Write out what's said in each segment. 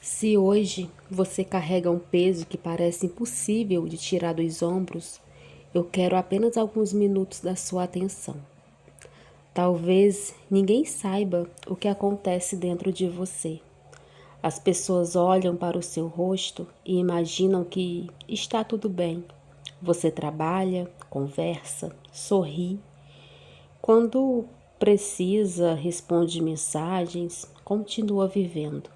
Se hoje você carrega um peso que parece impossível de tirar dos ombros, eu quero apenas alguns minutos da sua atenção. Talvez ninguém saiba o que acontece dentro de você. As pessoas olham para o seu rosto e imaginam que está tudo bem. Você trabalha, conversa, sorri. Quando precisa, responde mensagens, continua vivendo.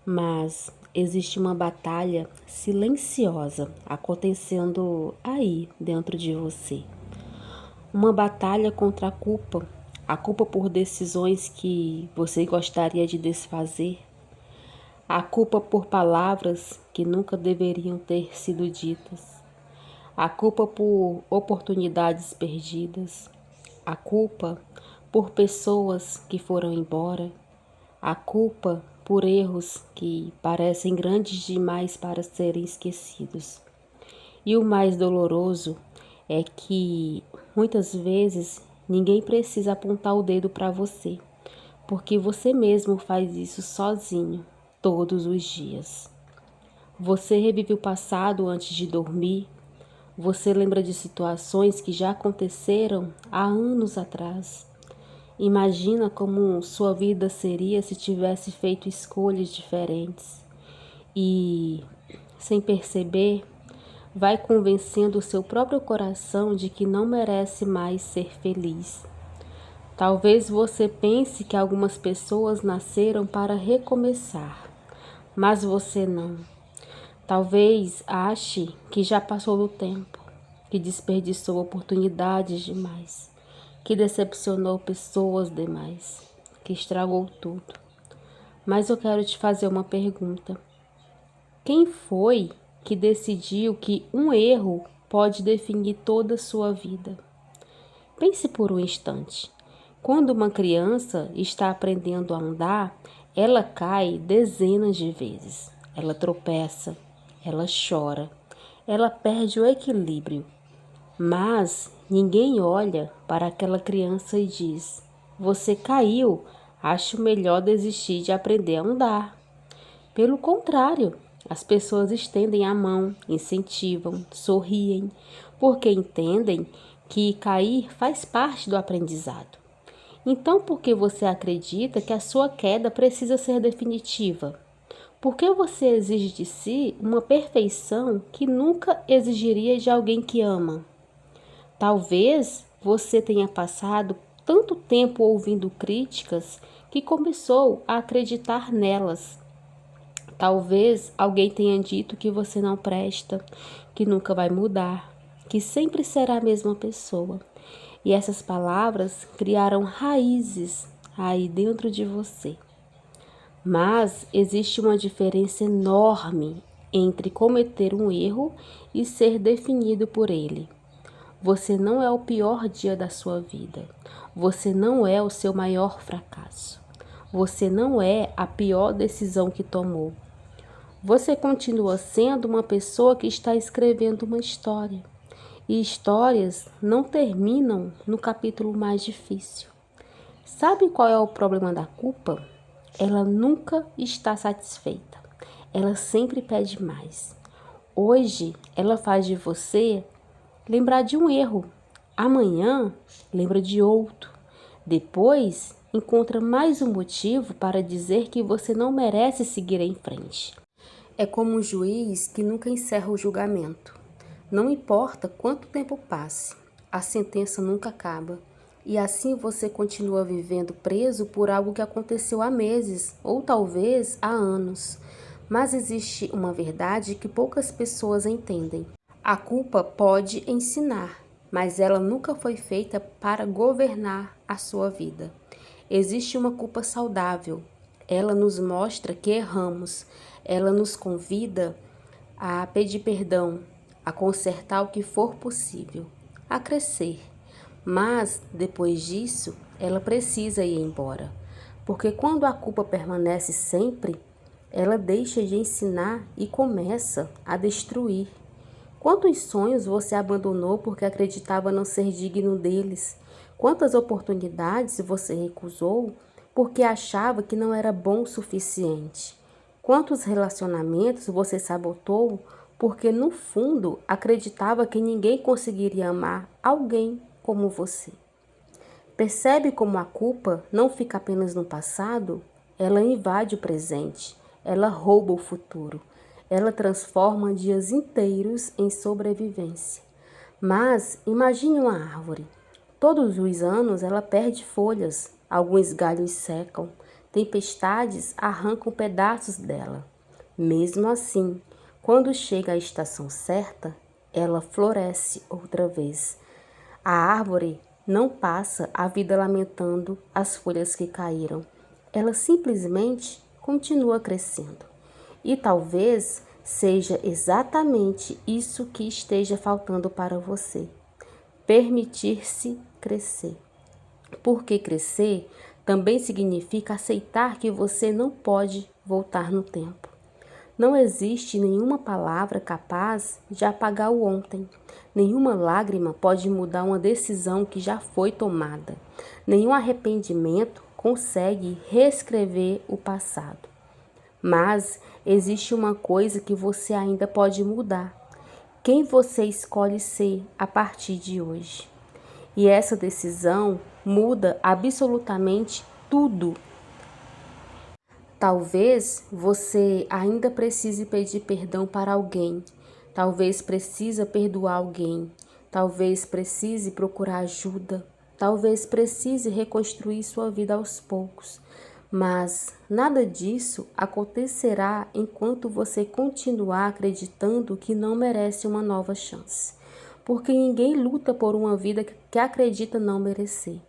Mas existe uma batalha silenciosa acontecendo aí dentro de você. Uma batalha contra a culpa por decisões que você gostaria de desfazer, a culpa por palavras que nunca deveriam ter sido ditas, a culpa por oportunidades perdidas, a culpa por pessoas que foram embora, a culpa por erros que parecem grandes demais para serem esquecidos. E o mais doloroso é que muitas vezes ninguém precisa apontar o dedo para você, porque você mesmo faz isso sozinho, todos os dias. Você revive o passado antes de dormir, você lembra de situações que já aconteceram há anos atrás. Imagina como sua vida seria se tivesse feito escolhas diferentes e, sem perceber, vai convencendo o seu próprio coração de que não merece mais ser feliz. Talvez você pense que algumas pessoas nasceram para recomeçar, mas você não. Talvez ache que já passou do tempo, que desperdiçou oportunidades demais, que decepcionou pessoas demais, que estragou tudo. Mas eu quero te fazer uma pergunta. Quem foi que decidiu que um erro pode definir toda a sua vida? Pense por um instante. Quando uma criança está aprendendo a andar, ela cai dezenas de vezes. Ela tropeça, ela chora, ela perde o equilíbrio. Mas ninguém olha para aquela criança e diz: Você caiu, acho melhor desistir de aprender a andar. Pelo contrário, as pessoas estendem a mão, incentivam, sorriem, porque entendem que cair faz parte do aprendizado. Então, por que você acredita que a sua queda precisa ser definitiva? Por que você exige de si uma perfeição que nunca exigiria de alguém que ama? Talvez você tenha passado tanto tempo ouvindo críticas que começou a acreditar nelas. Talvez alguém tenha dito que você não presta, que nunca vai mudar, que sempre será a mesma pessoa. E essas palavras criaram raízes aí dentro de você. Mas existe uma diferença enorme entre cometer um erro e ser definido por ele. Você não é o pior dia da sua vida. Você não é o seu maior fracasso. Você não é a pior decisão que tomou. Você continua sendo uma pessoa que está escrevendo uma história. E histórias não terminam no capítulo mais difícil. Sabe qual é o problema da culpa? Ela nunca está satisfeita. Ela sempre pede mais. Hoje, ela faz de você lembrar de um erro. Amanhã, lembra de outro. Depois, encontra mais um motivo para dizer que você não merece seguir em frente. É como um juiz que nunca encerra o julgamento. Não importa quanto tempo passe, a sentença nunca acaba. E assim você continua vivendo preso por algo que aconteceu há meses ou talvez há anos. Mas existe uma verdade que poucas pessoas entendem. A culpa pode ensinar, mas ela nunca foi feita para governar a sua vida. Existe uma culpa saudável. Ela nos mostra que erramos. Ela nos convida a pedir perdão, a consertar o que for possível, a crescer. Mas, depois disso, ela precisa ir embora. Porque quando a culpa permanece sempre, ela deixa de ensinar e começa a destruir. Quantos sonhos você abandonou porque acreditava não ser digno deles? Quantas oportunidades você recusou porque achava que não era bom o suficiente? Quantos relacionamentos você sabotou porque, no fundo, acreditava que ninguém conseguiria amar alguém como você? Percebe como a culpa não fica apenas no passado? Ela invade o presente, ela rouba o futuro, ela transforma dias inteiros em sobrevivência. Mas imagine uma árvore. Todos os anos ela perde folhas, alguns galhos secam, tempestades arrancam pedaços dela. Mesmo assim, quando chega a estação certa, ela floresce outra vez. A árvore não passa a vida lamentando as folhas que caíram. Ela simplesmente continua crescendo. E talvez seja exatamente isso que esteja faltando para você: permitir-se crescer. Porque crescer também significa aceitar que você não pode voltar no tempo. Não existe nenhuma palavra capaz de apagar o ontem. Nenhuma lágrima pode mudar uma decisão que já foi tomada. Nenhum arrependimento consegue reescrever o passado. Mas existe uma coisa que você ainda pode mudar: quem você escolhe ser a partir de hoje. E essa decisão muda absolutamente tudo. Talvez você ainda precise pedir perdão para alguém, talvez precise perdoar alguém, talvez precise procurar ajuda, talvez precise reconstruir sua vida aos poucos. Mas nada disso acontecerá enquanto você continuar acreditando que não merece uma nova chance. Porque ninguém luta por uma vida que acredita não merecer.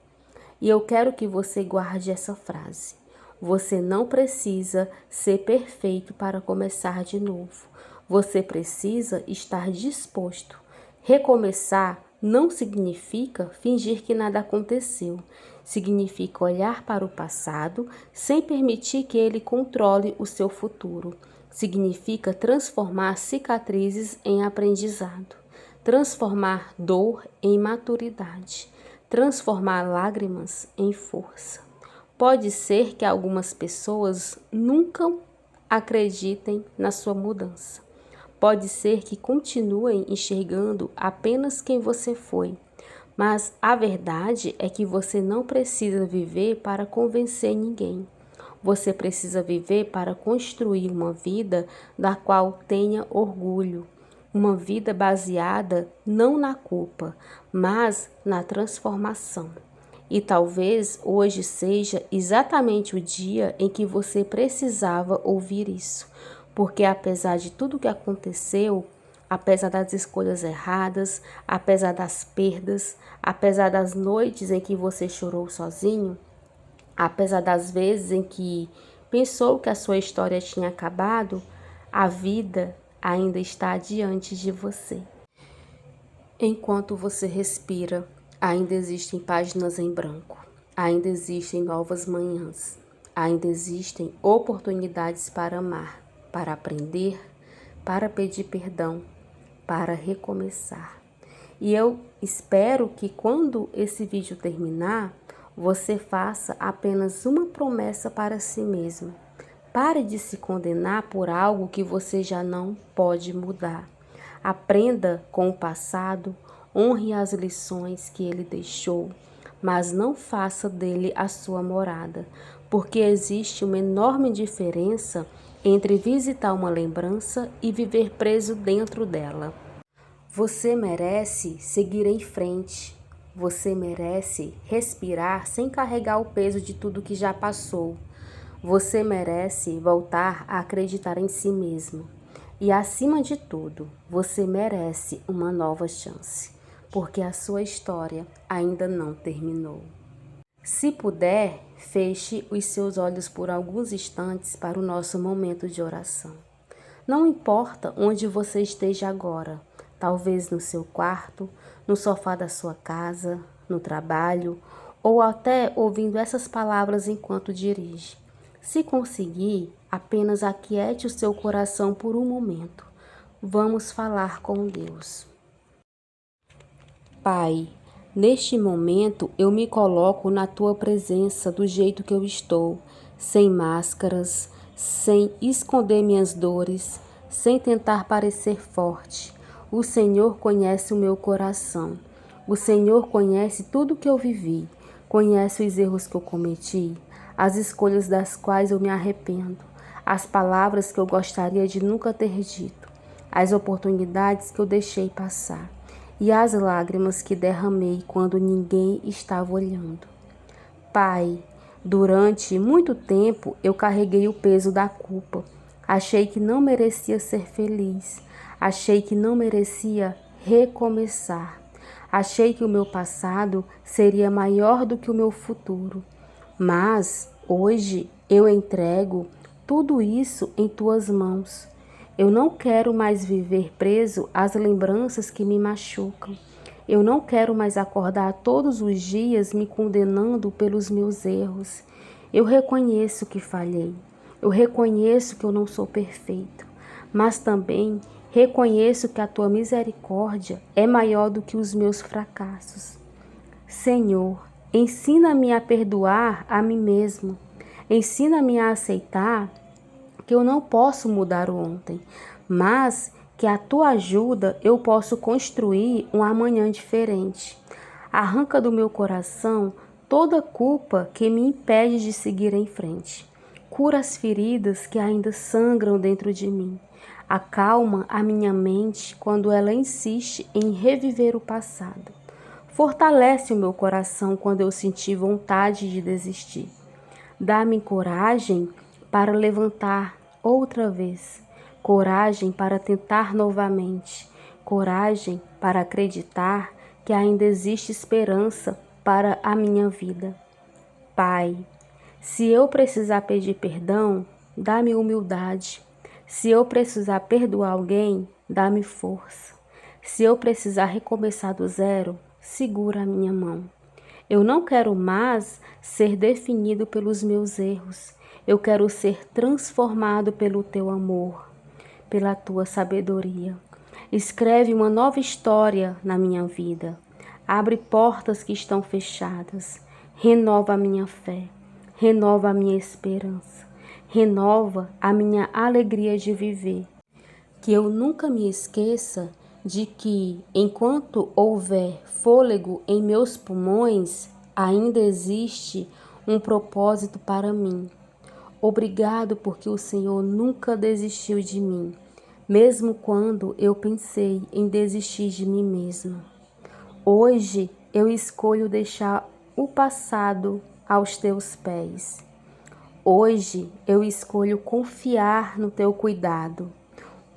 E eu quero que você guarde essa frase: você não precisa ser perfeito para começar de novo. Você precisa estar disposto. Recomeçar não significa fingir que nada aconteceu. Significa olhar para o passado sem permitir que ele controle o seu futuro. Significa transformar cicatrizes em aprendizado, transformar dor em maturidade, transformar lágrimas em força. Pode ser que algumas pessoas nunca acreditem na sua mudança. Pode ser que continuem enxergando apenas quem você foi. Mas a verdade é que você não precisa viver para convencer ninguém. Você precisa viver para construir uma vida da qual tenha orgulho. Uma vida baseada não na culpa, mas na transformação. E talvez hoje seja exatamente o dia em que você precisava ouvir isso, porque apesar de tudo que aconteceu, apesar das escolhas erradas, apesar das perdas, apesar das noites em que você chorou sozinho, apesar das vezes em que pensou que a sua história tinha acabado, a vida ainda está diante de você. Enquanto você respira, ainda existem páginas em branco, ainda existem novas manhãs, ainda existem oportunidades para amar, para aprender, para pedir perdão, para recomeçar. E eu espero que quando esse vídeo terminar, você faça apenas uma promessa para si mesmo. Pare de se condenar por algo que você já não pode mudar. Aprenda com o passado, honre as lições que ele deixou, mas não faça dele a sua morada, porque existe uma enorme diferença entre visitar uma lembrança e viver preso dentro dela. Você merece seguir em frente. Você merece respirar sem carregar o peso de tudo que já passou. Você merece voltar a acreditar em si mesmo. E acima de tudo, você merece uma nova chance, porque a sua história ainda não terminou. Se puder, feche os seus olhos por alguns instantes para o nosso momento de oração. Não importa onde você esteja agora, talvez no seu quarto, no sofá da sua casa, no trabalho, ou até ouvindo essas palavras enquanto dirige. Se conseguir, apenas aquiete o seu coração por um momento. Vamos falar com Deus. Pai, neste momento eu me coloco na tua presença do jeito que eu estou, sem máscaras, sem esconder minhas dores, sem tentar parecer forte. O Senhor conhece o meu coração. O Senhor conhece tudo que eu vivi, conhece os erros que eu cometi, as escolhas das quais eu me arrependo, as palavras que eu gostaria de nunca ter dito, as oportunidades que eu deixei passar e as lágrimas que derramei quando ninguém estava olhando. Pai, durante muito tempo eu carreguei o peso da culpa. Achei que não merecia ser feliz. Achei que não merecia recomeçar. Achei que o meu passado seria maior do que o meu futuro. Mas hoje eu entrego tudo isso em tuas mãos. Eu não quero mais viver preso às lembranças que me machucam. Eu não quero mais acordar todos os dias me condenando pelos meus erros. Eu reconheço que falhei. Eu reconheço que eu não sou perfeito. Mas também reconheço que a tua misericórdia é maior do que os meus fracassos. Senhor, ensina-me a perdoar a mim mesmo. Ensina-me a aceitar que eu não posso mudar o ontem, mas que a tua ajuda eu posso construir um amanhã diferente. Arranca do meu coração toda culpa que me impede de seguir em frente. Cura as feridas que ainda sangram dentro de mim. Acalma a minha mente quando ela insiste em reviver o passado. Fortalece o meu coração quando eu sentir vontade de desistir. Dá-me coragem para levantar outra vez, coragem para tentar novamente, coragem para acreditar que ainda existe esperança para a minha vida. Pai, se eu precisar pedir perdão, dá-me humildade. Se eu precisar perdoar alguém, dá-me força. Se eu precisar recomeçar do zero, segura a minha mão. Eu não quero mais ser definido pelos meus erros. Eu quero ser transformado pelo teu amor, pela tua sabedoria. Escreve uma nova história na minha vida. Abre portas que estão fechadas. Renova a minha fé. Renova a minha esperança. Renova a minha alegria de viver. Que eu nunca me esqueça de que, enquanto houver fôlego em meus pulmões, ainda existe um propósito para mim. Obrigado porque o Senhor nunca desistiu de mim, mesmo quando eu pensei em desistir de mim mesma. Hoje eu escolho deixar o passado aos teus pés. Hoje eu escolho confiar no teu cuidado.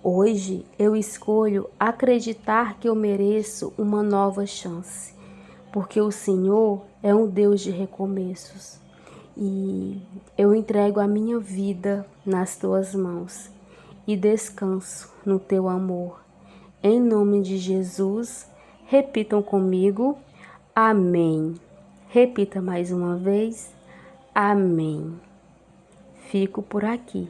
Hoje eu escolho acreditar que eu mereço uma nova chance, porque o Senhor é um Deus de recomeços. E eu entrego a minha vida nas tuas mãos e descanso no teu amor. Em nome de Jesus, repitam comigo, amém. Repita mais uma vez, amém. Fico por aqui.